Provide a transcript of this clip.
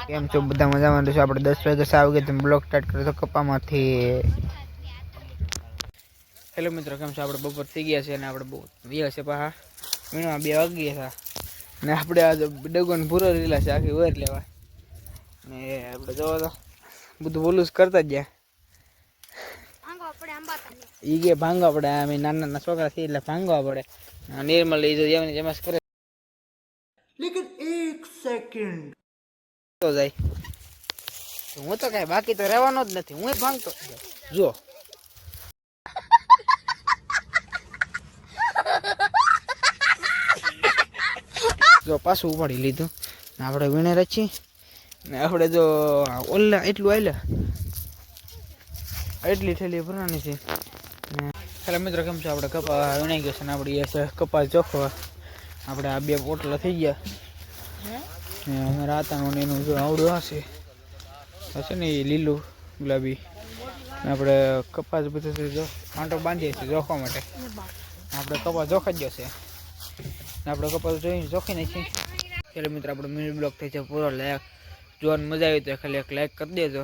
કેમ છો બધા મજામાં? તો આપણે 10 વાગે આવી ગયા, તમે બ્લોગ સ્ટાર્ટ કર્યો તો કપામાંથી. હેલો મિત્રો, કેમ છો? આપણે બપોર થઈ ગયા છે અને આપણે બહુ વ્યા છે પાછા વીણવા 2 વાગી ગયા હતા. ને આપણે આ ડગોન પૂરો લીલા છે આખી વર લેવા ને આપણે જોવો તો બધું બોલું કરતા જ ગયા. ઈ કે ભાંગવા પડે, અમે નાના છોકરા છીએ એટલે ભાંગવા પડે. નિર્મલ એ જેમ કરે લેકિન 1 સેકન્ડ તો જાય. હું તો કઈ બાકી તો રહેવાનો જ નથી, હું ભાંગતો જો. જો પાછું ઉપાડી લીધું ને આપણે વીણે રચી ને આપણે જો ઓલા એટલું આવેલા એટલી થેલી ભરવાની છે. હેલો મિત્રો, કેમ છે? આપણે કપા વીણાઈ ગયો છે ને આપણે કપાસ ચોખ્ખો આપણે આ 2 પોટલા થઈ ગયા ને અમારા આતાનું એનું જો આવડું હશે ને એ લીલું ગુલાબી આપણે કપાસ બધું જો આંટો બાંધીએ છીએ જોખવા માટે. આપણે કપાસ જોખા જ જશે ને આપણે કપાસ જોઈને જોખી નાખીએ. એટલે મિત્રો આપણો મિની બ્લોગ થઈ છે પૂરો. લાયક જોવાની મજા આવી તો ખાલી એક લાઈક કરી દેજો.